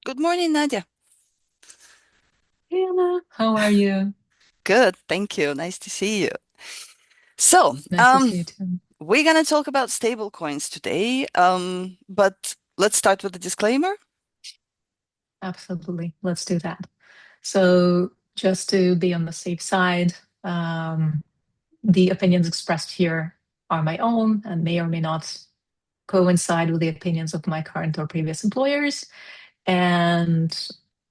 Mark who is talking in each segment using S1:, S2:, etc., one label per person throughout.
S1: Good morning, Nadia.
S2: Hey Anna, how are you?
S1: Good, thank you. Nice to see you. So,
S2: Nice to see you too.
S1: we're gonna talk about stablecoins today. But let's start with the disclaimer.
S2: Absolutely. Let's do that. So, just to be on the safe side, um, the opinions expressed here are my own and may or may not coincide with the opinions of my current or previous employers. And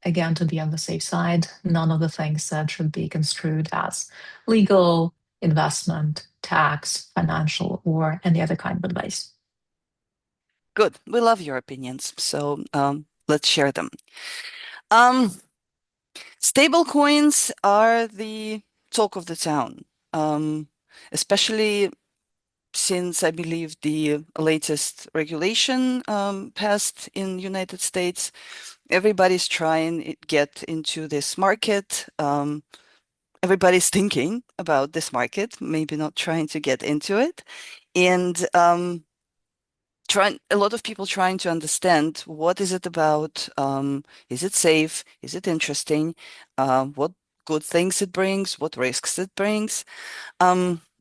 S2: again, to be on the safe side, none of the things said should be construed as legal, investment, tax, financial, or any other kind of advice.
S1: Good. We love your opinions, so let's share them. Um, Stablecoins are the talk of the town, especially since I believe the latest regulation passed in United States. Everybody's trying to get into this market. Everybody's thinking about this market, maybe not trying to get into it, and trying a lot of people trying to understand what is it about. Is it safe? Is it interesting? What good things it brings? What risks it brings?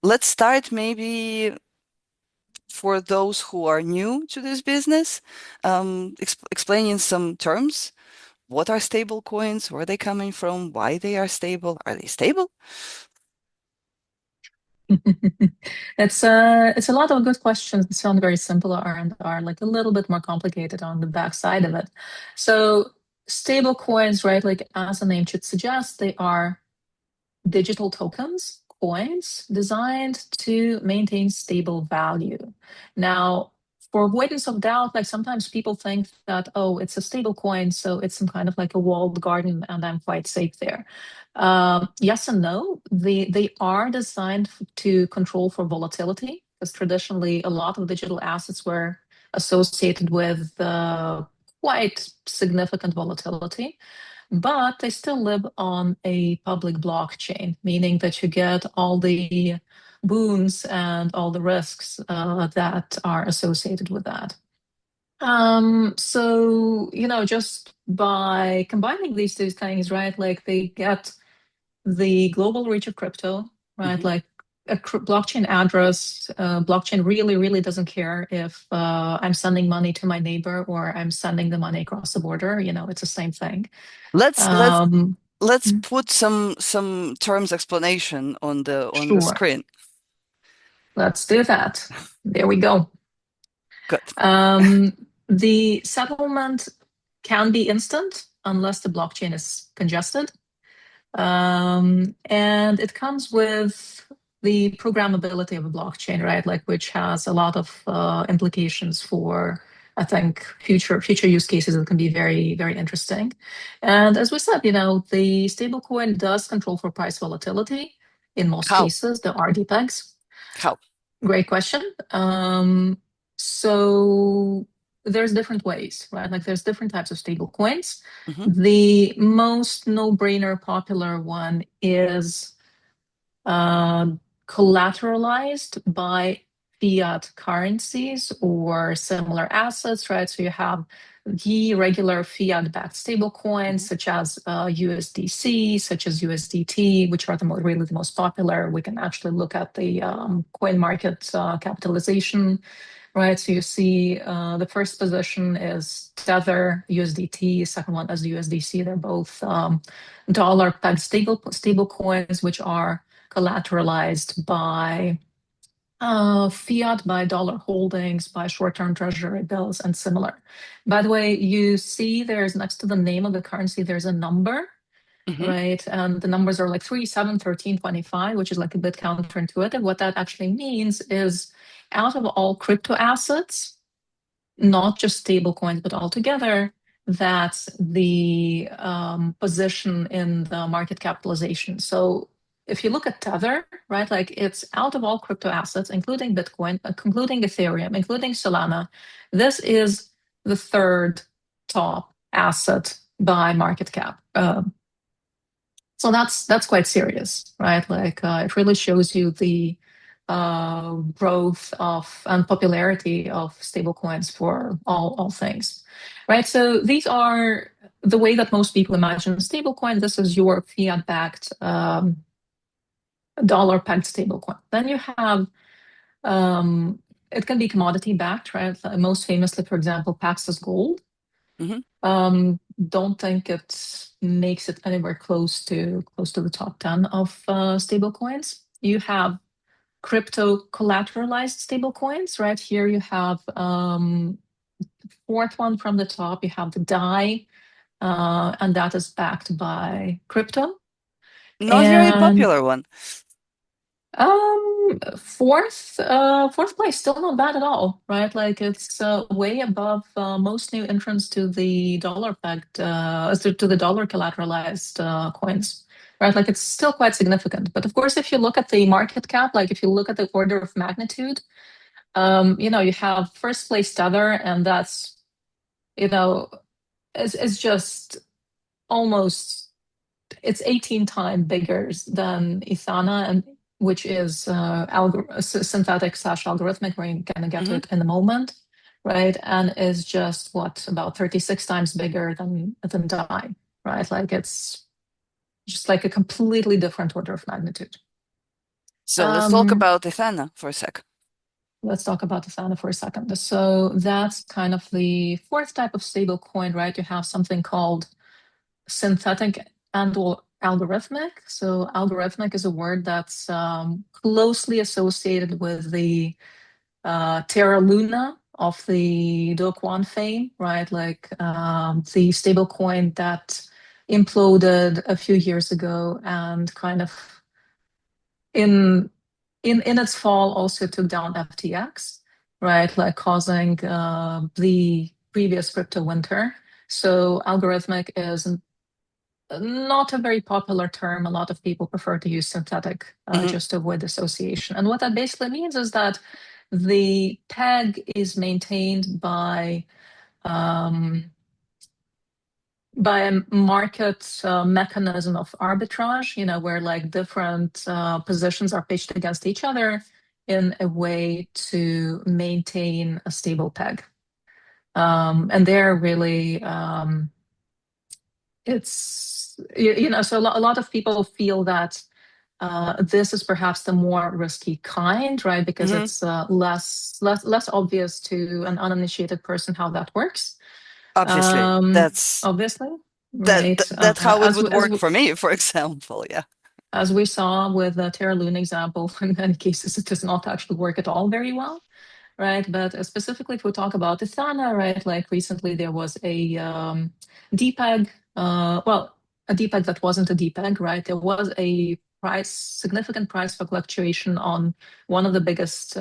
S1: Let's start maybe for those who are new to this business, explaining some terms. What are stable coins? Where are they coming from? Why they are stable? Are they stable?
S2: It's a lot of good questions that sound very simple and are like a little bit more complicated on the backside of it. So stable coins, right? Like as the name should suggest, they are digital tokens, coins designed to maintain stable value. Now, for avoidance of doubt, like sometimes people think that, oh, it's a stable coin, so it's some kind of like a walled garden and I'm quite safe there. Yes and no. They are designed to control for volatility, because traditionally a lot of digital assets were associated with quite significant volatility, but they still live on a public blockchain, meaning that you get all the boons and all the risks that are associated with that. Just by combining these two things, right, like they get the global reach of crypto, right,
S1: Hmm.
S2: like a blockchain address, blockchain really, really doesn't care if I'm sending money to my neighbor or I'm sending the money across the border. It's the same thing.
S1: Let's let's
S2: Um,
S1: let's put some terms explanation on the
S2: sure,
S1: screen.
S2: let's do that. There we go.
S1: Good.
S2: Um, the settlement can be instant unless the blockchain is congested. And it comes with the programmability of a blockchain, right? Like which has a lot of implications for, I think, future use cases that can be very, very interesting. And as we said, the stablecoin does control for price volatility. In most
S1: How?
S2: cases, there are DPEGs.
S1: How?
S2: Great question. So there's different ways, right? Like there's different types of stable coins.
S1: Hmm.
S2: The most no-brainer popular one is uh, collateralized by fiat currencies or similar assets, right? So you have the regular fiat-backed stable coins,
S1: Hmm.
S2: such as USDC, such as USDT, which are really the most popular. We can actually look at the coin market capitalization, right? So you see the first position is Tether USDT, second one is USDC. They're both dollar-pegged stable coins, which are collateralized by fiat, by dollar holdings, by short-term treasury bills, and similar. By the way, you see there's next to the name of the currency, there's a number,
S1: Hmm.
S2: right? And the numbers are like 3, 7, 13, 25, which is like a bit counterintuitive. What that actually means is out of all crypto assets, not just stable coins, but altogether, that's the position in the market capitalization. So if you look at Tether, right, like it's out of all crypto assets, including Bitcoin, including Ethereum, including Solana, this is the third top asset by market cap. So that's quite serious, right? Like it really shows you the growth of and popularity of stablecoins for all things, right? So these are the way that most people imagine stablecoin, this is your fiat-backed dollar-pegged stablecoin. Then you have it can be commodity backed, right? Most famously, for example, Paxos Gold.
S1: Hmm.
S2: Don't think it makes it anywhere close to the top 10 of stable coins. You have crypto collateralized stable coins, right? Here you have fourth one from the top, you have the DAI, and that is backed by crypto.
S1: Not very
S2: And
S1: popular one.
S2: fourth place, still not bad at all, right? Like it's way above most new entrants to the dollar pegged, to the dollar collateralized coins, right? Like it's still quite significant. But of course, if you look at the market cap, like if you look at the order of magnitude, you have first place Tether, and that's, it's just almost it's 18 times bigger than Ethana, and which is synthetic slash algorithmic. We're going to get to
S1: Hmm.
S2: it in a moment, right? And is just what, about 36 times bigger than DAI, right? Like it's just like a completely different order of magnitude.
S1: So let's talk
S2: Um,
S1: about Ethana for a sec.
S2: let's talk about Ethana for a second. So that's kind of the fourth type of stable coin, right? You have something called synthetic and or algorithmic. So algorithmic is a word that's closely associated with the Terra Luna of the Do Kwon fame, right? Like the stable coin that imploded a few years ago and kind of in in its fall also took down FTX, right? Like causing the previous crypto winter. So algorithmic is not a very popular term. A lot of people prefer to use synthetic
S1: Hmm.
S2: just to avoid association. And what that basically means is that the peg is maintained um, by a market mechanism of arbitrage, where like different positions are pitched against each other in a way to maintain a stable peg. And they're really it's so a lot of people feel that this is perhaps the more risky kind, right? Because
S1: Hmm.
S2: it's less obvious to an uninitiated person how that works.
S1: Obviously, that's
S2: Obviously,
S1: that
S2: right?
S1: that's how it would work for me, for example. Yeah.
S2: As we saw with the Terra Luna example, in many cases it does not actually work at all very well, right? But specifically, if we talk about Ithana, right? Like recently there was a DPEG, a DPEG that wasn't a DPEG, right? There was a significant price fluctuation on one of the biggest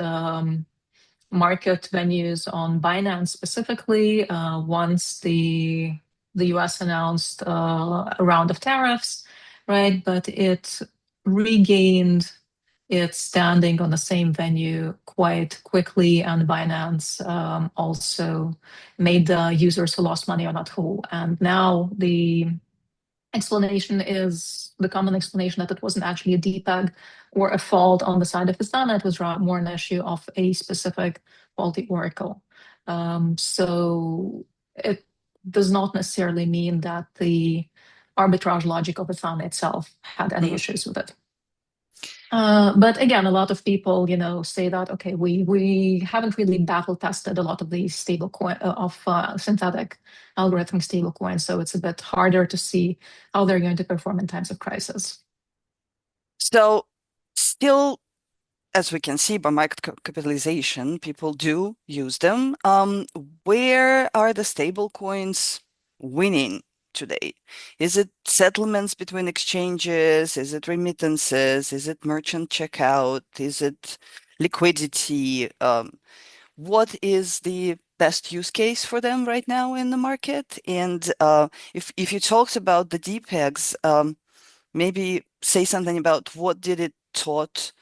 S2: market venues on Binance specifically, once the US announced a round of tariffs, right? But it regained its standing on the same venue quite quickly, and Binance also made the users who lost money on that whole. And now the common explanation that it wasn't actually a debug or a fault on the side of Istana. It was more an issue of a specific faulty oracle. So it does not necessarily mean that the arbitrage logic of Istana itself had any
S1: Hmm.
S2: issues with it. But again, a lot of people, say that okay, we haven't really battle tested a lot of these stable coin of synthetic algorithmic stable coins, so it's a bit harder to see how they're going to perform in times of crisis.
S1: So still, as we can see by market capitalization, people do use them. Where are the stable coins winning today? Is it settlements between exchanges? Is it remittances? Is it merchant checkout? Is it liquidity? What is the best use case for them right now in the market? And if you talked about the DPEGs, maybe say something about what did it taught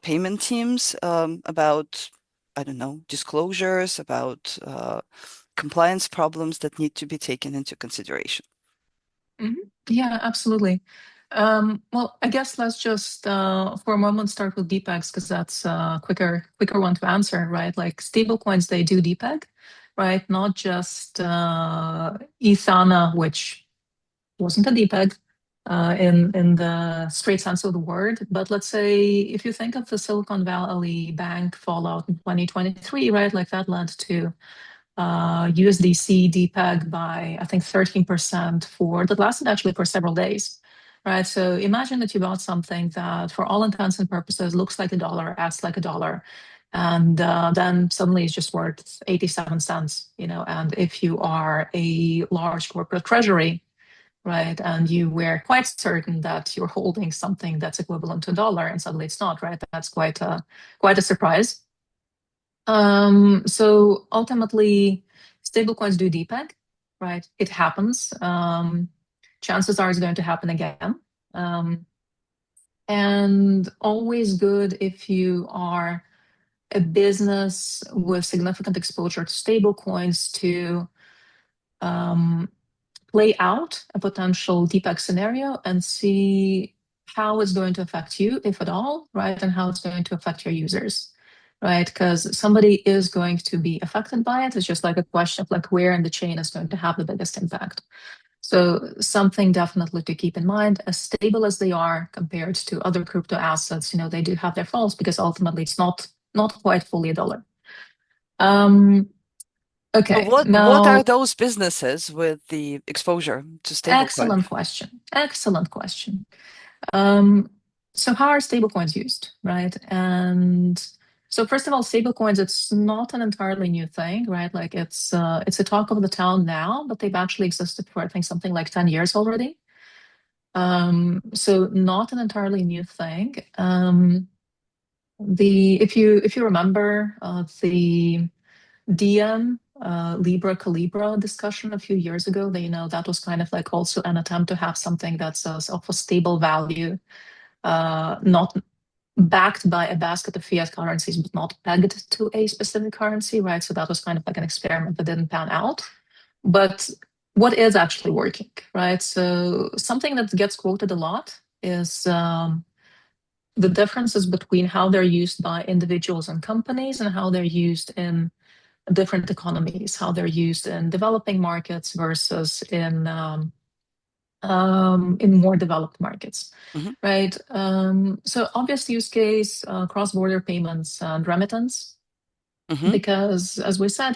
S1: payment teams about, I don't know, disclosures, about compliance problems that need to be taken into consideration.
S2: Mhm. Yeah, absolutely. Well, I guess let's just for a moment start with DPEGs because that's a quicker one to answer, right? Like stablecoins, they do DPEG, right? Not just Ethana, which wasn't a DPEG in the straight sense of the word. But let's say if you think of the Silicon Valley Bank fallout in 2023, right, like that led to USDC DPEG by, I think, 13% that lasted actually for several days, right? So imagine that you bought something that, for all intents and purposes, looks like a dollar, acts like a dollar, and then suddenly it's just worth 87 cents, and if you are a large corporate treasury, right, and you were quite certain that you're holding something that's equivalent to a dollar, and suddenly it's not, right? That's quite a surprise. So ultimately, stablecoins do depeg, right? It happens. Chances are it's going to happen again. And always good if you are a business with significant exposure to stablecoins to play out a potential depeg scenario and see how it's going to affect you, if at all, right? And how it's going to affect your users, right? Because somebody is going to be affected by it. It's just like a question of like where in the chain is going to have the biggest impact. So something definitely to keep in mind, as stable as they are compared to other crypto assets, they do have their faults because ultimately it's not quite fully a dollar.
S1: So
S2: Okay,
S1: what
S2: now
S1: are those businesses with the exposure to stablecoin?
S2: excellent question. Excellent question. Um, so how are stablecoins used, right? And so first of all, stablecoins, it's not an entirely new thing, right? Like it's a talk of the town now, but they've actually existed for I think something like 10 years already. So not an entirely new thing. If you remember the DM Libra Calibra discussion a few years ago, that was kind of like also an attempt to have something that's of a stable value, not backed by a basket of fiat currencies, but not pegged to a specific currency, right? So that was kind of like an experiment that didn't pan out. But what is actually working, right? So something that gets quoted a lot is the differences between how they're used by individuals and companies and how they're used in different economies, how they're used in developing markets versus in more developed markets,
S1: Mhm.
S2: right? So obvious use case, cross-border payments and remittance,
S1: Mhm.
S2: because as we said,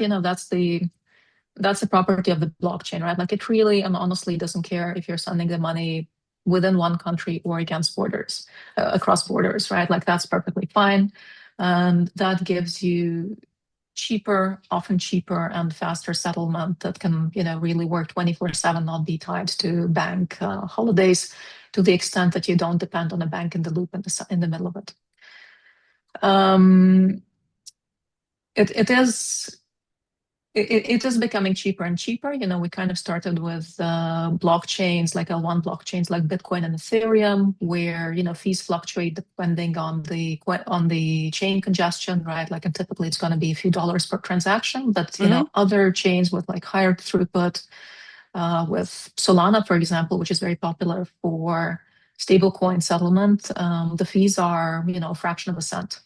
S2: that's the property of the blockchain, right? Like it really and honestly doesn't care if you're sending the money within one country or against borders, across borders, right? Like that's perfectly fine. And that gives you often cheaper and faster settlement that can, really work 24/7, not be tied to bank holidays to the extent that you don't depend on a bank in the loop in the middle of it. It is it is becoming cheaper and cheaper. We kind of started with blockchains like L1 blockchains like Bitcoin and Ethereum, where fees fluctuate depending on the chain congestion, right? Like, and typically it's going to be a few dollars per transaction. But
S1: Mhm.
S2: other chains with like higher throughput, with Solana, for example, which is very popular for stablecoin settlement, the fees are a fraction of a cent,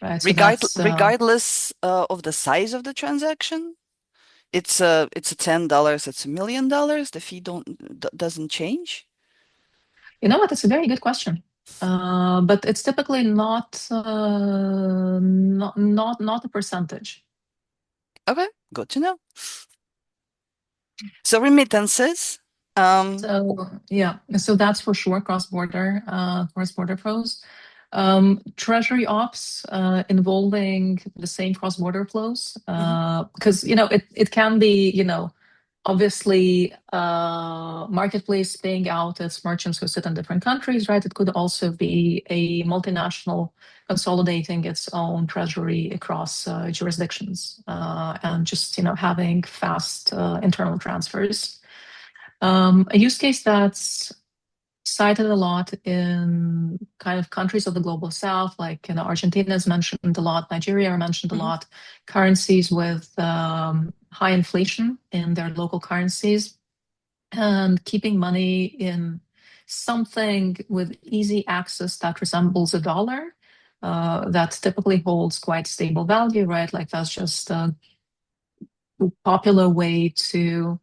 S2: right? So that's
S1: Regardless of the size of the transaction, it's a $10, it's $1 million. The fee doesn't change.
S2: You know what? It's a very good question. But it's typically not a percentage.
S1: Okay, good to know. So remittances. Um,
S2: So yeah, so that's for sure cross-border flows. Treasury ops involving the same cross-border flows,
S1: mhm,
S2: because it can be obviously marketplace paying out its merchants who sit in different countries, right? It could also be a multinational consolidating its own treasury across jurisdictions, and just having fast internal transfers. A use case that's cited a lot in kind of countries of the global south, like Argentina is mentioned a lot, Nigeria are mentioned a
S1: mhm,
S2: lot, currencies with high inflation in their local currencies, and keeping money in something with easy access that resembles a dollar, that typically holds quite stable value, right? Like that's just a popular way to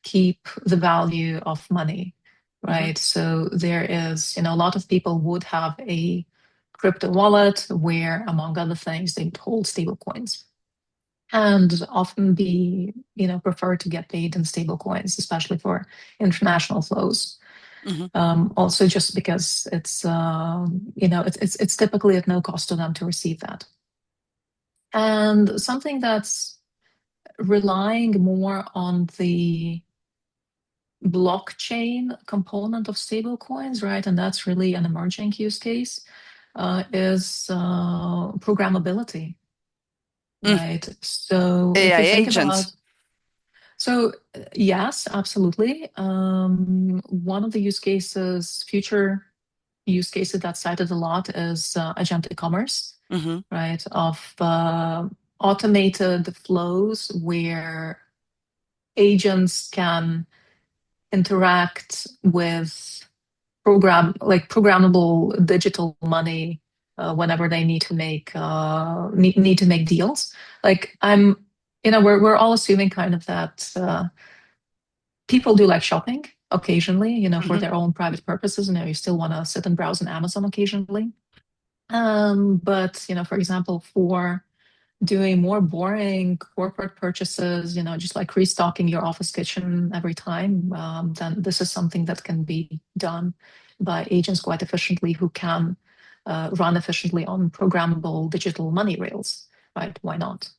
S2: keep the value of money,
S1: Hmm.
S2: right? So there is, a lot of people would have a crypto wallet where, among other things, they would hold stable coins and often be, prefer to get paid in stable coins, especially for international flows.
S1: Hmm.
S2: Also, just because it's typically at no cost to them to receive that. And something that's relying more on the blockchain component of stablecoins, right? And that's really an emerging use case, is programmability,
S1: Mm.
S2: right? So if
S1: AI
S2: you think about,
S1: agents.
S2: so yes, absolutely. One of the future use cases that's cited a lot is agentic commerce,
S1: Hmm.
S2: right? Of automated flows where agents can interact with programmable digital money whenever they need to make deals. Like we're all assuming kind of that people do like shopping occasionally, for
S1: Hmm.
S2: their own private purposes. You still want to sit and browse on Amazon occasionally. But for example, for doing more boring corporate purchases, just like restocking your office kitchen every time, then this is something that can be done by agents quite efficiently who can run efficiently on programmable digital money rails, right? Why not?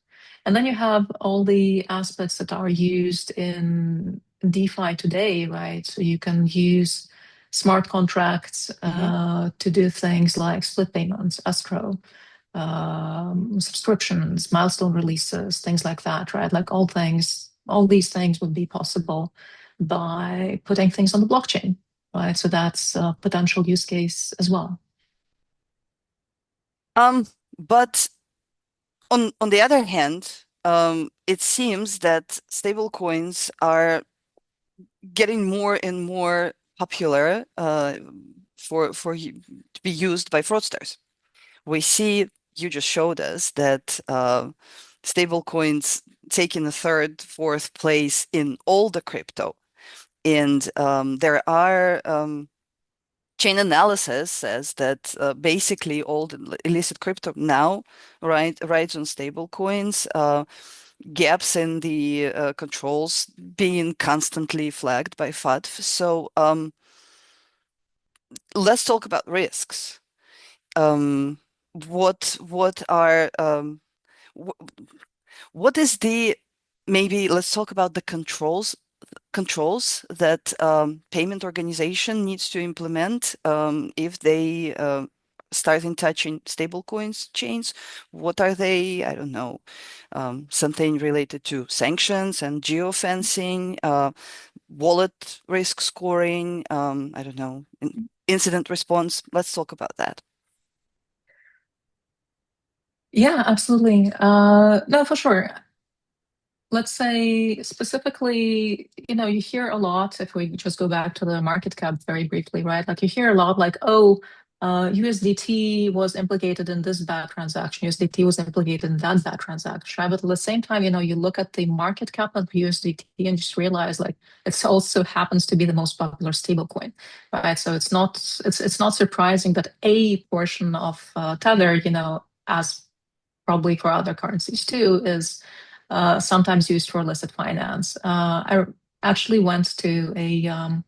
S2: And then you have all the aspects that are used in DeFi today, right? So you can use smart contracts
S1: Hmm.
S2: to do things like split payments, escrow, subscriptions, milestone releases, things like that, right? Like all these things would be possible by putting things on the blockchain, right? So that's a potential use case as well.
S1: But on the other hand, it seems that stablecoins are getting more and more popular to be used by fraudsters. We see you just showed us that stablecoins taking the third, fourth place in all the crypto, and there are chain analysis says that basically all the illicit crypto now rides on stablecoins. Gaps in the controls being constantly flagged by FATF. So let's talk about risks. Um, what are wh what is the maybe let's talk about the controls that payment organization needs to implement if they start in touching stablecoins chains. What are they? I don't know. Something related to sanctions and geofencing, wallet risk scoring. I don't know. Incident response. Let's talk about that.
S2: Yeah, absolutely. No, for sure. Let's say specifically, you hear a lot, if we just go back to the market cap very briefly, right? Like you hear a lot like, oh, USDT was implicated in this bad transaction, USDT was implicated in that bad transaction, right? But at the same time, you look at the market cap of USDT and just realize like it also happens to be the most popular stablecoin, right? So it's not surprising that a portion of Tether, as probably for other currencies too, is sometimes used for illicit finance. I actually went to a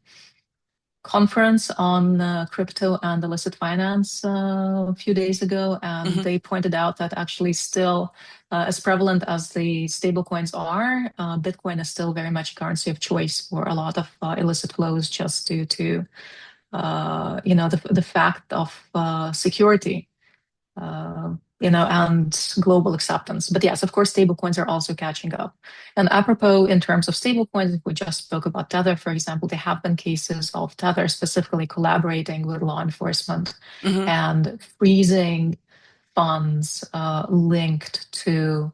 S2: conference on crypto and illicit finance a few days ago, and
S1: Hmm.
S2: they pointed out that actually still, as prevalent as the stablecoins are, Bitcoin is still very much a currency of choice for a lot of illicit flows, just due to the fact of security, and global acceptance. But yes, of course, stablecoins are also catching up. And apropos, in terms of stablecoins, if we just spoke about Tether, for example, there have been cases of Tether specifically collaborating with law enforcement
S1: Hmm.
S2: and freezing funds linked to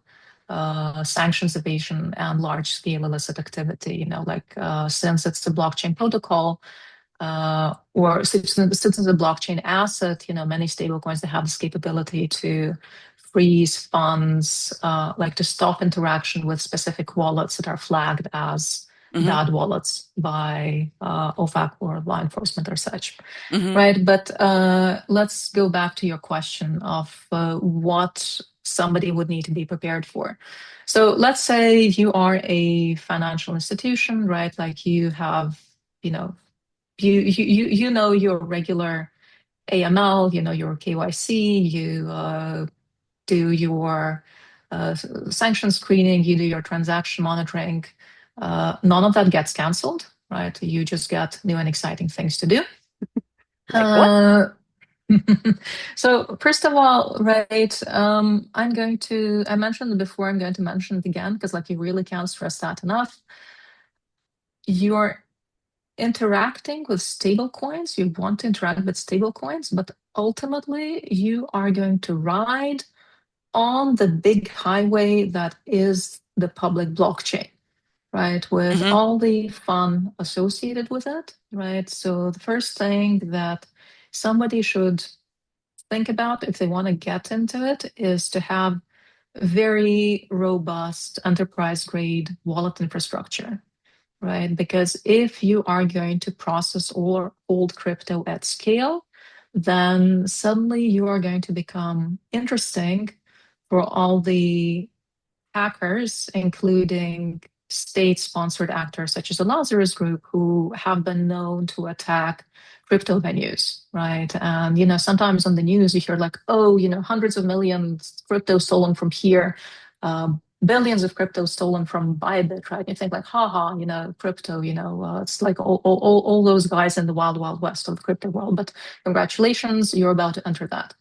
S2: sanctions evasion and large scale illicit activity. Like since it's a blockchain protocol, or since it's a blockchain asset, many stablecoins that have this capability to freeze funds, like to stop interaction with specific wallets that are flagged as
S1: Mm-hmm.
S2: bad wallets by OFAC or law enforcement or such,
S1: Mm-hmm.
S2: right? But let's go back to your question of what somebody would need to be prepared for. So let's say you are a financial institution, right? Like you have, you know, you know your regular AML, you know your KYC, you do your sanction screening, you do your transaction monitoring. None of that gets canceled, right? You just get new and exciting things to do.
S1: Like what?
S2: Uh, so first of all, right, I mentioned it before, I'm going to mention it again because like you really can't stress that enough. You're interacting with stablecoins, you want to interact with stablecoins, but ultimately you are going to ride on the big highway that is the public blockchain, right? With
S1: Mm-hmm.
S2: all the fun associated with it, right? So the first thing that somebody should think about if they want to get into it is to have very robust enterprise grade wallet infrastructure, right? Because if you are going to process or hold crypto at scale, then suddenly you are going to become interesting for all the hackers, including state-sponsored actors such as the Lazarus Group, who have been known to attack crypto venues, right? And sometimes on the news you hear like, oh, hundreds of millions crypto stolen from here, billions of crypto stolen from Bybit, right? You think like, haha, crypto, it's like all those guys in the wild, wild west of the crypto world. But congratulations, you're about to enter that.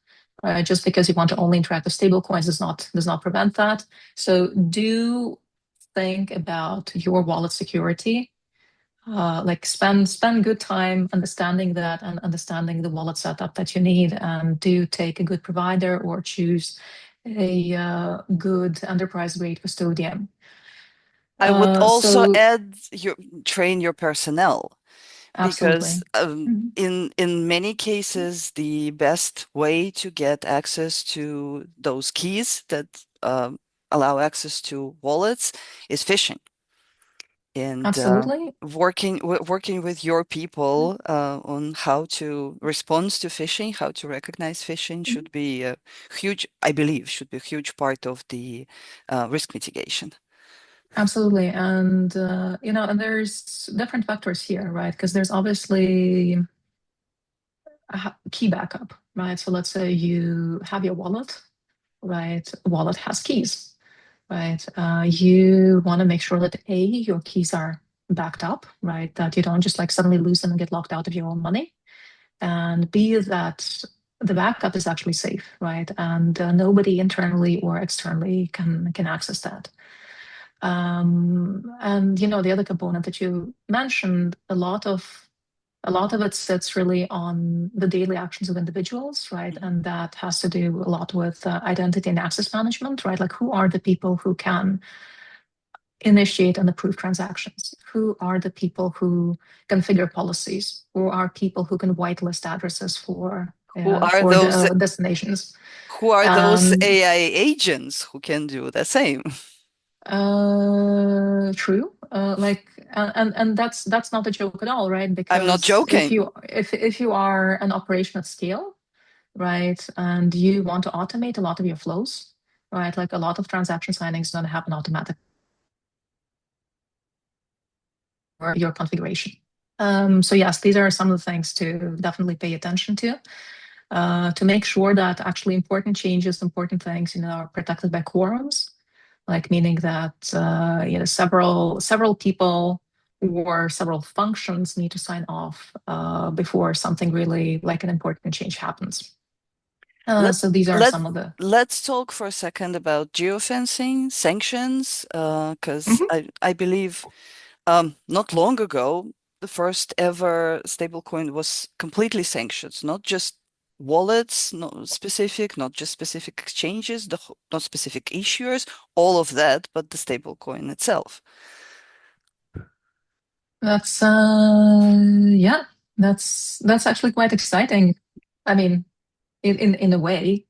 S2: Just because you want to only interact with stablecoins does not prevent that. So do think about your wallet security. Like spend good time understanding that and understanding the wallet setup that you need, and do take a good provider or choose a good enterprise grade custodian.
S1: I would also
S2: So
S1: add your train your personnel because
S2: absolutely. Mhm.
S1: in many cases the best way to get access to those keys that allow access to wallets is phishing. And
S2: Absolutely.
S1: working with your people on how to respond to phishing, how to recognize phishing
S2: Mhm.
S1: should be a huge, I believe, should be a huge part of the risk mitigation.
S2: Absolutely. And and there's different factors here, right? Because there's obviously a key backup, right? So let's say you have your wallet, right? Wallet has keys, right? You want to make sure that A, your keys are backed up, right? That you don't just like suddenly lose them and get locked out of your own money. And B, that the backup is actually safe, right? And nobody internally or externally can access that. And the other component that you mentioned, a lot of it sits really on the daily actions of individuals, right?
S1: Mhm.
S2: And that has to do a lot with identity and access management, right? Like who are the people who can initiate and approve transactions? Who are the people who configure policies? Who are people who can whitelist addresses for
S1: Who are
S2: for
S1: those
S2: the destinations?
S1: who are those
S2: And
S1: AI agents who can do the same?
S2: true. And that's not a joke at all, right?
S1: I'm not
S2: Because if
S1: joking.
S2: you are an operation at scale, right, and you want to automate a lot of your flows, right, like a lot of transaction signings going to happen automatically or your configuration. So yes, these are some of the things to definitely pay attention to make sure that actually important changes, important things, are protected by quorums, like meaning that several people or several functions need to sign off before something really like an important change happens.
S1: Let
S2: So these are
S1: let
S2: some of the.
S1: let's talk for a second about geofencing sanctions, because
S2: Mhm.
S1: I believe not long ago the first ever stablecoin was completely sanctioned, not just wallets, not just specific exchanges, not specific issuers, all of that, but the stablecoin itself.
S2: That's yeah, that's actually quite exciting. I mean, in a way,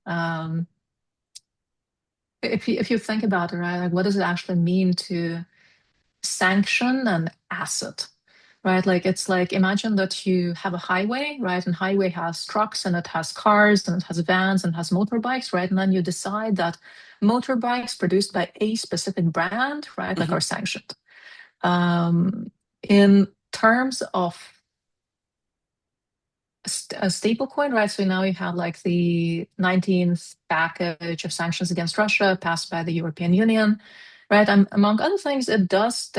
S2: if you think about it, right? Like, what does it actually mean to sanction an asset, right? Like it's like imagine that you have a highway, right? And highway has trucks and it has cars and it has vans and it has motorbikes, right? And then you decide that motorbikes produced by a specific brand, right, like
S1: Hmm.
S2: are sanctioned. In terms of a stablecoin, right? So now you have like the 19th package of sanctions against Russia passed by the European Union, right? Among other things, it does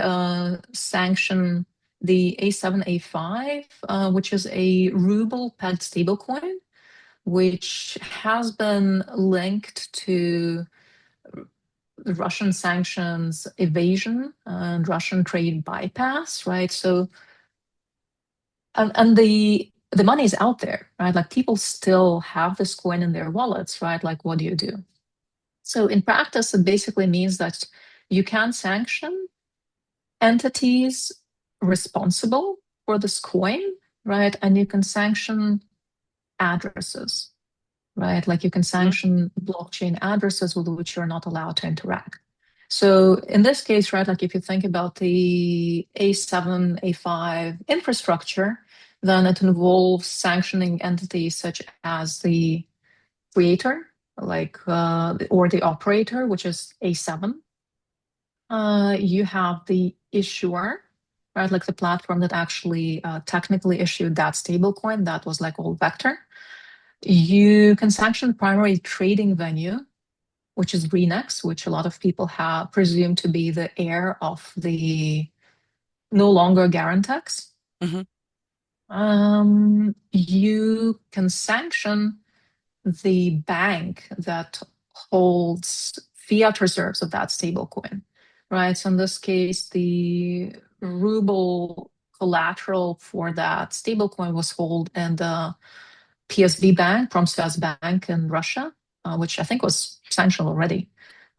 S2: sanction the A7, A5, which is a ruble-pegged stablecoin, which has been linked to the Russian sanctions evasion and Russian trade bypass, right? So and the money is out there, right? Like people still have this coin in their wallets, right? Like what do you do? So in practice, it basically means that you can sanction entities responsible for this coin, right? And you can sanction addresses, right? Like you can
S1: Hmm.
S2: sanction blockchain addresses with which you're not allowed to interact. So in this case, right, like if you think about the A7, A5 infrastructure, then it involves sanctioning entities such as the creator, like or the operator, which is A7. You have the issuer, right, like the platform that actually technically issued that stablecoin that was like all vector. You can sanction the primary trading venue, which is Greenex, which a lot of people have presumed to be the heir of the no longer Garantex.
S1: Hmm.
S2: You can sanction the bank that holds fiat reserves of that stablecoin, right? So in this case, the ruble collateral for that stablecoin was held in the PSB Bank, Pромsvязьbank in Russia, which I think was sanctioned already.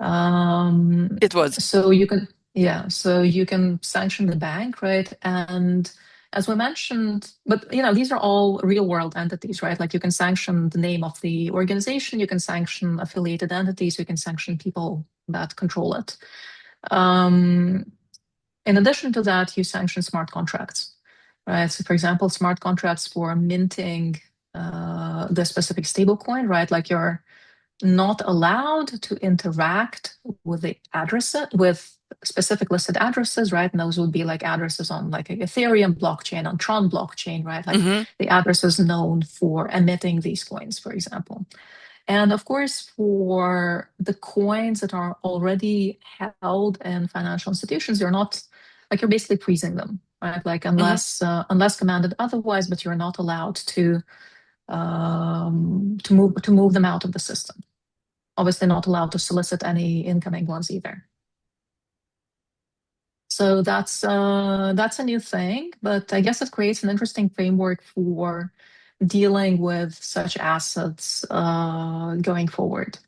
S1: It was.
S2: So you can, yeah, so you can sanction the bank, right? And as we mentioned, but these are all real world entities, right? Like you can sanction the name of the organization, you can sanction affiliated entities, you can sanction people that control it. Um, in addition to that, you sanction smart contracts, right? So, for example, smart contracts for minting the specific stablecoin, right? Like you're not allowed to interact with the address with specific listed addresses, right? And those would be like addresses on like Ethereum blockchain, on Tron blockchain, right? Like
S1: Hmm.
S2: the addresses known for emitting these coins, for example. And of course, for the coins that are already held in financial institutions, you're not like you're basically freezing them, right? Like
S1: Hmm.
S2: unless commanded otherwise, but you're not allowed to move them out of the system. Obviously, not allowed to solicit any incoming ones either. So that's a new thing, but I guess it creates an interesting framework for dealing with such assets going forward,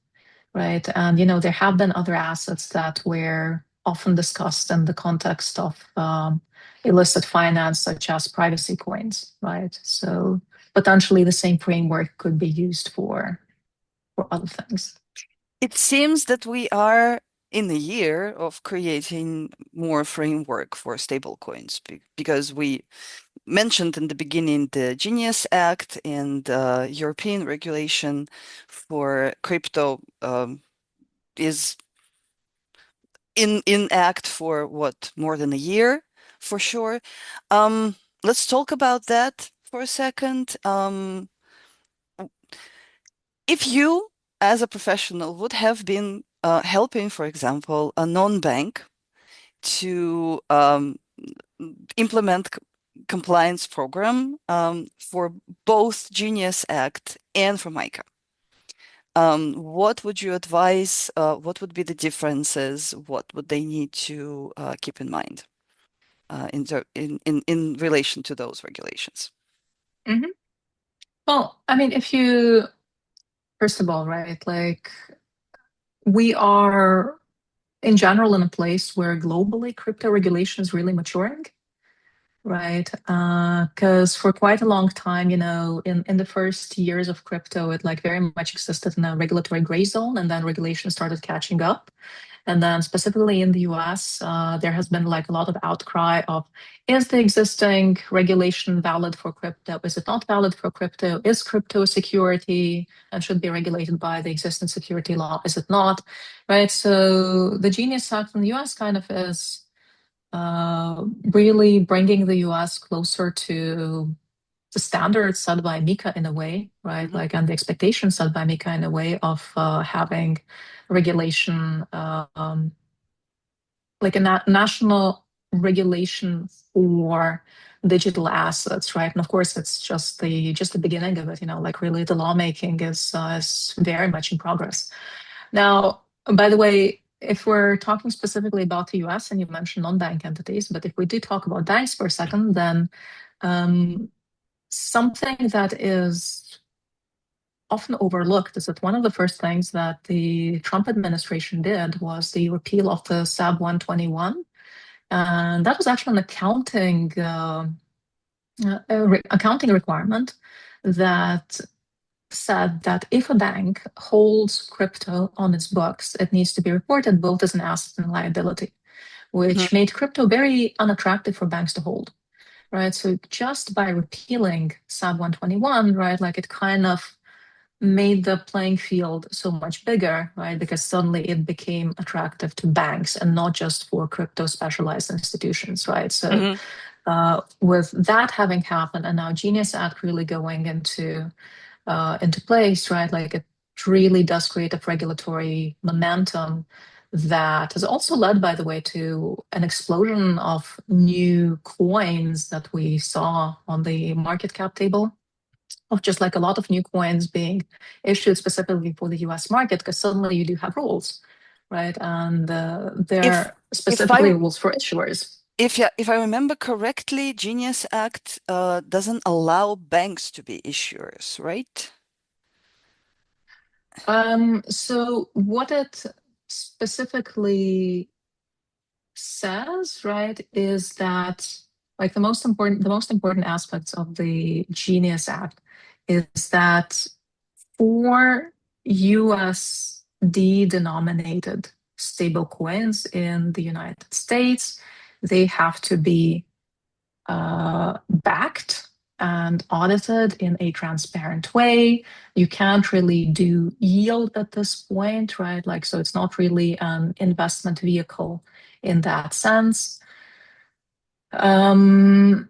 S2: right? And there have been other assets that were often discussed in the context of illicit finance, such as privacy coins, right? So potentially the same framework could be used for other things.
S1: It seems that we are in the year of creating more framework for stablecoins because we mentioned in the beginning the Genius Act and European regulation for crypto is in act for what, more than a year for sure. Let's talk about that for a second. If you, as a professional, would have been helping, for example, a non-bank to implement compliance program for both Genius Act and for MiCA. What would you advise? What would be the differences? What would they need to keep in mind in relation to those regulations?
S2: Mhm. Well, I mean, if you, first of all, right, like we are in general in a place where globally crypto regulation is really maturing, right? Because for quite a long time, in the first years of crypto, it like very much existed in a regulatory gray zone, and then regulation started catching up. And then specifically in the US, there has been like a lot of outcry of, is the existing regulation valid for crypto? Is it not valid for crypto? Is crypto a security and should be regulated by the existing security law? Is it not? Right. So the Genius Act in the US kind of is really bringing the US closer to the standards set by MiCA in a way, right?
S1: Hmm.
S2: Like, and the expectations set by MiCA in a way of having regulation, like a national regulation for digital assets, right? And of course, it's just the beginning of it. Like really, the lawmaking is very much in progress. Now, by the way, if we're talking specifically about the US, and you mentioned non-bank entities, but if we do talk about banks for a second, then um, something that is often overlooked is that one of the first things that the Trump administration did was the repeal of the SAB 121. And that was actually an accounting requirement that said that if a bank holds crypto on its books, it needs to be reported both as an asset and liability,
S1: Hmm.
S2: which made crypto very unattractive for banks to hold. Right. So just by repealing SAB 121, right, like it kind of made the playing field so much bigger, right? Because suddenly it became attractive to banks and not just for crypto specialized institutions, right? So
S1: Hmm.
S2: with that having happened, and now Genius Act really going into place, right? Like it really does create a regulatory momentum that has also led, by the way, to an explosion of new coins that we saw on the market cap table, of just like a lot of new coins being issued specifically for the US market, because suddenly you do have rules, right? And
S1: If
S2: they're
S1: if I
S2: specifically rules for issuers.
S1: if I remember correctly, Genius Act doesn't allow banks to be issuers, right?
S2: So what it specifically says, right, is that like the most important aspects of the Genius Act is that for USD denominated stable coins in the United States, they have to be backed and audited in a transparent way. You can't really do yield at this point, right? Like, so it's not really an investment vehicle in that sense. Um,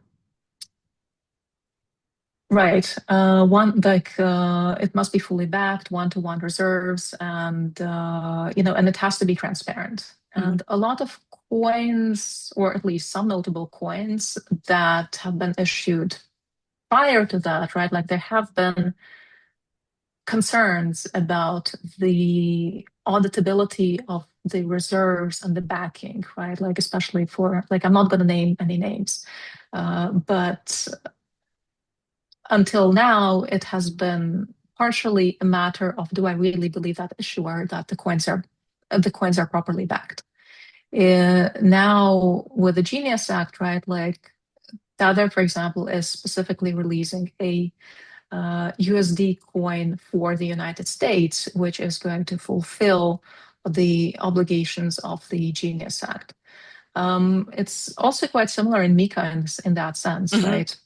S2: right. One like it must be fully backed, one-to-one reserves, and and it has to be transparent.
S1: Hmm.
S2: And a lot of coins, or at least some notable coins that have been issued prior to that, right? Like there have been concerns about the auditability of the reserves and the backing, right? Like especially for like I'm not going to name any names, but until now it has been partially a matter of do I really believe that issuer that the coins are properly backed. Now with the Genius Act, right? Like Tether, for example, is specifically releasing a USD coin for the United States, which is going to fulfill the obligations of the Genius Act. It's also quite similar in MiCA in that sense,
S1: Hmm.
S2: right?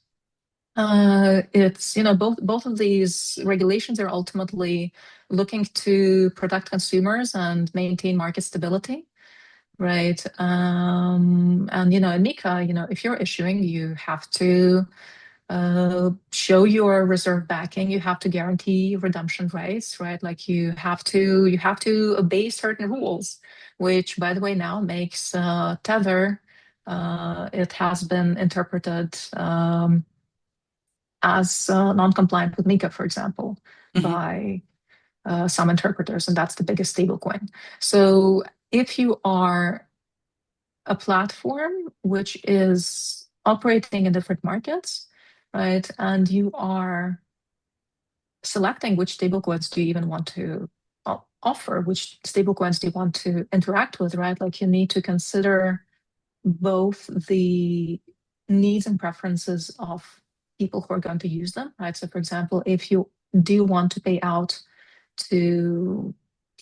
S2: It's both of these regulations are ultimately looking to protect consumers and maintain market stability, right? And in MiCA, if you're issuing, you have to show your reserve backing. You have to guarantee redemption rights, right? Like you have to obey certain rules, which, by the way, now makes Tether. It has been interpreted as non-compliant with MiCA, for example,
S1: Hmm.
S2: by some interpreters, and that's the biggest stablecoin. So if you are a platform which is operating in different markets, right, and you are selecting which stablecoins do you even want to offer, which stablecoins do you want to interact with, right? Like you need to consider both the needs and preferences of people who are going to use them, right? So, for example, if you do want to pay out to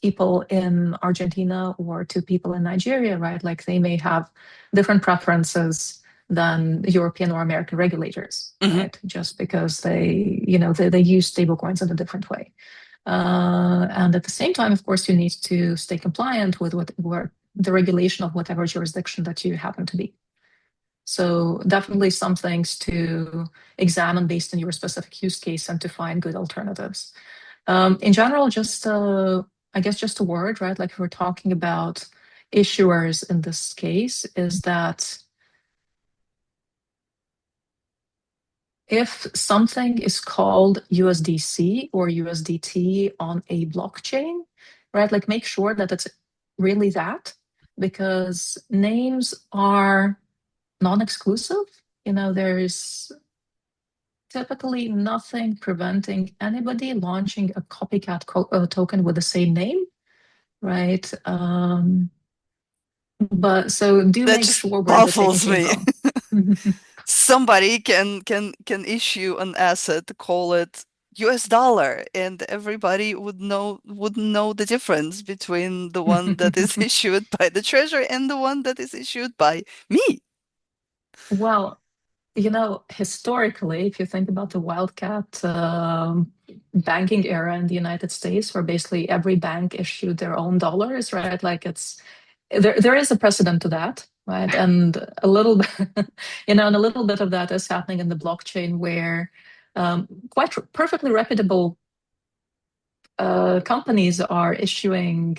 S2: people in Argentina or to people in Nigeria, right? Like they may have different preferences than European or American regulators,
S1: Hmm.
S2: right? Just because they use stablecoins in a different way. And at the same time, of course, you need to stay compliant with the regulation of whatever jurisdiction that you happen to be. So definitely some things to examine based on your specific use case and to find good alternatives. In general, I guess just a word, right? Like if we're talking about issuers in this case, is that if something is called USDC or USDT on a blockchain, right? Like make sure that it's really that, because names are non-exclusive. There's typically nothing preventing anybody launching a copycat token with the same name, right? But so do
S1: That
S2: make
S1: just
S2: sure where the token
S1: baffles
S2: came
S1: me.
S2: from.
S1: Somebody can issue an asset, call it US dollar, and everybody would know the difference between the one that is issued by the treasury and the one that is issued by me.
S2: Well, historically, if you think about the wildcat banking era in the United States, where basically every bank issued their own dollars, right? Like there is a precedent to that, right? And a little bit, and a little bit of that is happening in the blockchain, where quite perfectly reputable companies are issuing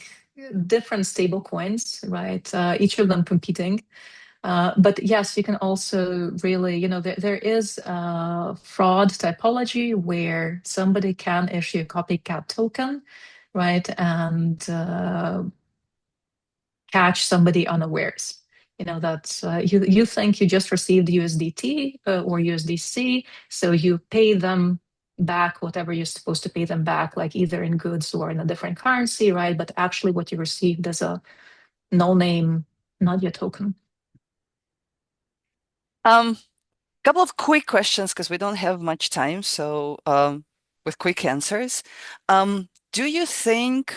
S2: different stable coins, right? Each of them competing. But yes, you can also really, there is a fraud typology where somebody can issue a copycat token, right? And catch somebody unawares. That you think you just received USDT or USDC, so you pay them back whatever you're supposed to pay them back, like either in goods or in a different currency, right? But actually, what you received is a no-name, not your token.
S1: Um, Couple of quick questions because we don't have much time, so with quick answers. Do you think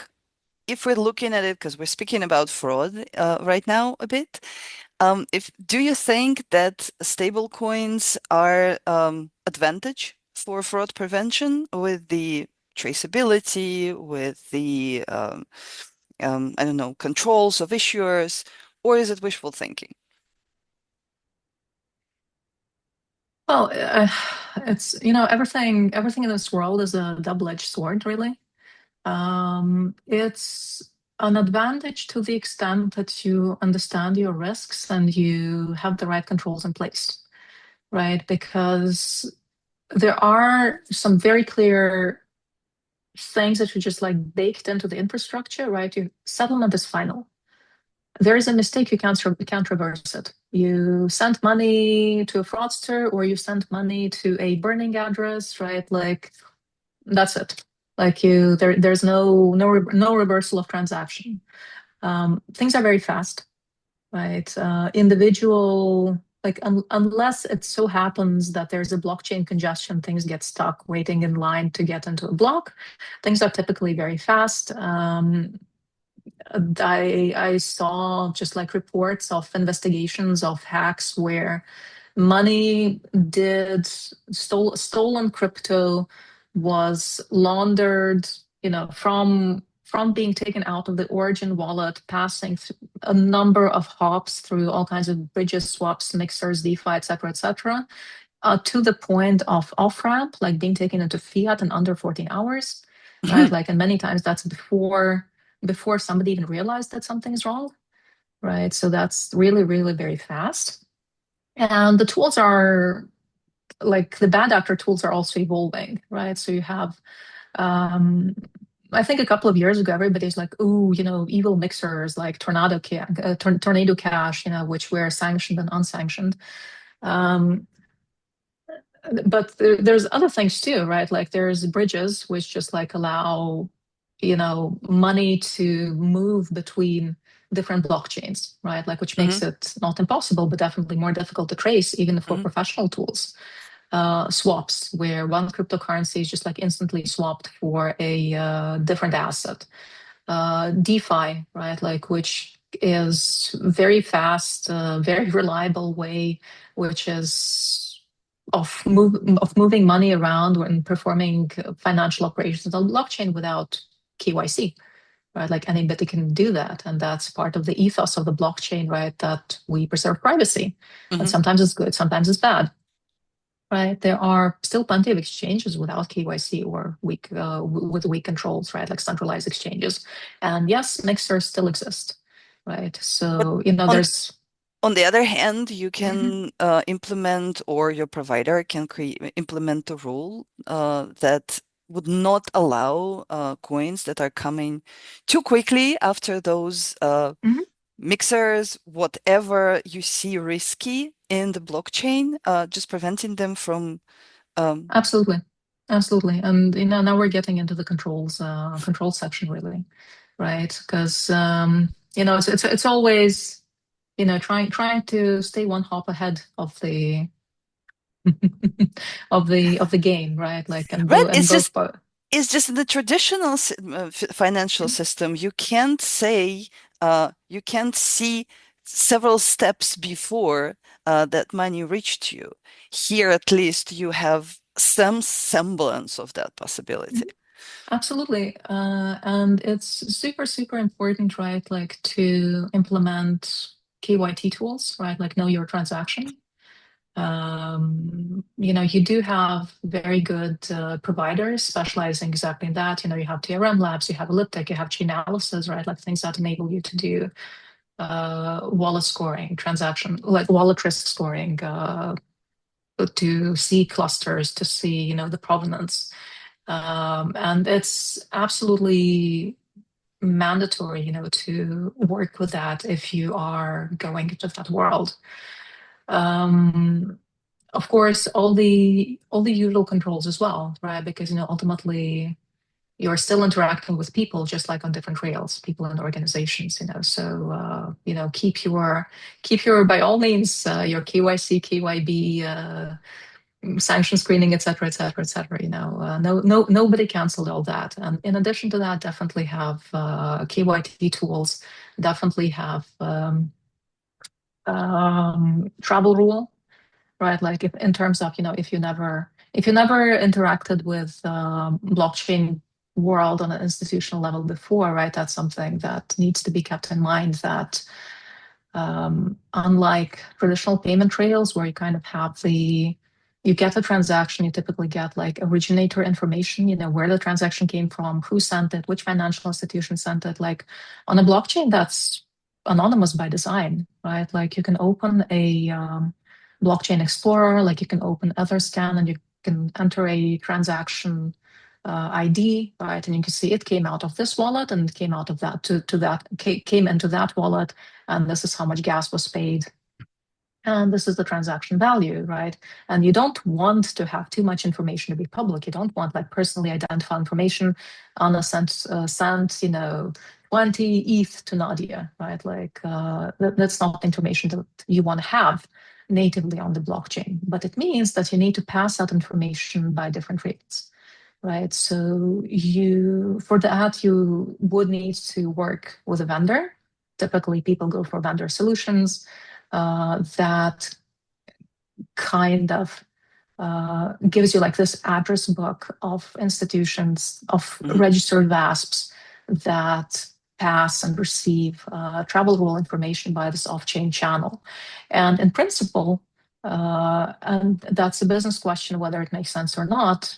S1: if we're looking at it, because we're speaking about fraud right now a bit, if do you think that stablecoins are advantage for fraud prevention with the traceability, with the I don't know, controls of issuers, or is it wishful thinking?
S2: Well, it's everything in this world is a double-edged sword, really. It's an advantage to the extent that you understand your risks and you have the right controls in place, right? Because there are some very clear things that are just like baked into the infrastructure, right? Your settlement is final. There is a mistake, you can't reverse it. You sent money to a fraudster or you sent money to a burning address, right? Like that's it. Like there's no reversal of transaction. Things are very fast, right? Individual, like unless it so happens that there's a blockchain congestion, things get stuck waiting in line to get into a block. Things are typically very fast. I saw just like reports of investigations of hacks where money did stolen crypto was laundered, from being taken out of the origin wallet, passing a number of hops through all kinds of bridges, swaps, mixers, DeFi, et cetera, to the point of off ramp, like being taken into fiat in under 14 hours, right? Like, and many times that's before somebody even realized that something is wrong, right? So that's really, really very fast. And the tools are like the bad actor tools are also evolving, right? So you have, I think a couple of years ago, everybody's like, "Ooh, evil mixers like Tornado Cash, which were sanctioned and unsanctioned." Um, but there's other things too, right? Like there's bridges which just like allow, money to move between different blockchains, right? Like which
S1: Hmm.
S2: makes it not impossible, but definitely more difficult to trace, even for
S1: Hmm.
S2: professional tools. Swaps, where one cryptocurrency is just like instantly swapped for a different asset. DeFi, right? Like which is very fast, very reliable way, which is of moving money around and performing financial operations on blockchain without KYC, right? Like anybody can do that, and that's part of the ethos of the blockchain, right? That we preserve privacy, and
S1: Hmm.
S2: sometimes it's good, sometimes it's bad. Right. There are still plenty of exchanges without KYC or weak with weak controls, right? Like centralized exchanges. And yes, mixers still exist, right?
S1: But
S2: So,
S1: on
S2: there's
S1: on the other hand, you
S2: Mhm.
S1: can implement, or your provider can implement a rule that would not allow coins that are coming too quickly after those
S2: Mhm.
S1: mixers, whatever you see risky in the blockchain, just preventing them from. Um,
S2: Absolutely. Absolutely. And now we're getting into the control section really, right? Because it's always, trying to stay one hop ahead of the of the game, right? Like and
S1: right,
S2: both and both
S1: it's just in the traditional financial system, you can't say, you can't see several steps before that money reached you. Here, at least, you have some semblance of that possibility.
S2: Absolutely. And it's super, super important, right? Like to implement KYT tools, right? Like know your transaction. You do have very good providers specializing exactly in that. You have TRM labs, you have Elliptic, you have Chainalysis, right? Like things that enable you to do wallet scoring, transaction, like wallet risk scoring, to see clusters, to see, the provenance. And it's absolutely mandatory, to work with that if you are going into that world. Um, of course, all the usual controls as well, right? Because ultimately you're still interacting with people, just like on different rails, people and organizations. So keep your by all means your KYC, KYB. Sanction screening, et cetera, et cetera, et cetera. Nobody canceled all that. And in addition to that, definitely have KYT tools, definitely have travel rule, right? Like if in terms of, if you never interacted with blockchain world on an institutional level before, right? That's something that needs to be kept in mind that unlike traditional payment trails where you kind of have you get the transaction, you typically get like originator information, where the transaction came from, who sent it, which financial institution sent it. Like on a blockchain, that's anonymous by design, right? Like you can open a blockchain explorer, like you can open Etherscan and you can enter a transaction ID, right? And you can see it came out of this wallet and it came out of that to that came into that wallet, and this is how much gas was paid, and this is the transaction value, right? And you don't want to have too much information to be public. You don't want like personally identified information on a sent 20 ETH to Nadia, right? Like that's not information that you want to have natively on the blockchain, but it means that you need to pass that information by different rates, right? So for that, you would need to work with a vendor. Typically, people go for vendor solutions that kind of gives you like this address book of institutions, of
S1: Mhm.
S2: registered VASPs that pass and receive travel rule information by this off-chain channel. And in principle, and that's a business question whether it makes sense or not.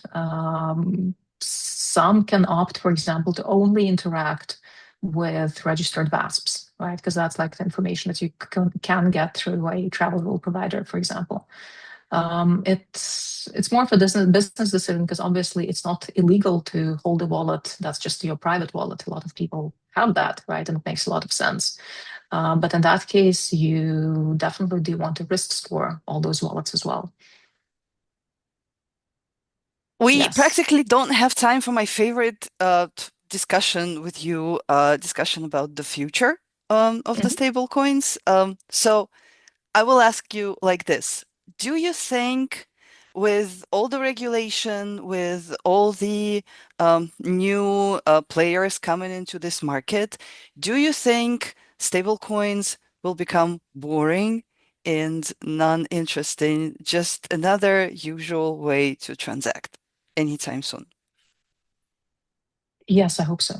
S2: Some can opt, for example, to only interact with registered VASPs, right? Because that's like the information that you can get through a travel rule provider, for example. It's more of a business decision because obviously it's not illegal to hold a wallet. That's just your private wallet. A lot of people have that, right? And it makes a lot of sense. But in that case, you definitely do want to risk score all those wallets as well.
S1: We
S2: Yes.
S1: practically don't have time for my favorite discussion with you, discussion about the future of the
S2: Mhm.
S1: stable coins. So I will ask you like this. Do you think with all the regulation, with all the new players coming into this market, do you think stablecoins will become boring and non-interesting, just another usual way to transact anytime soon?
S2: Yes, I hope so.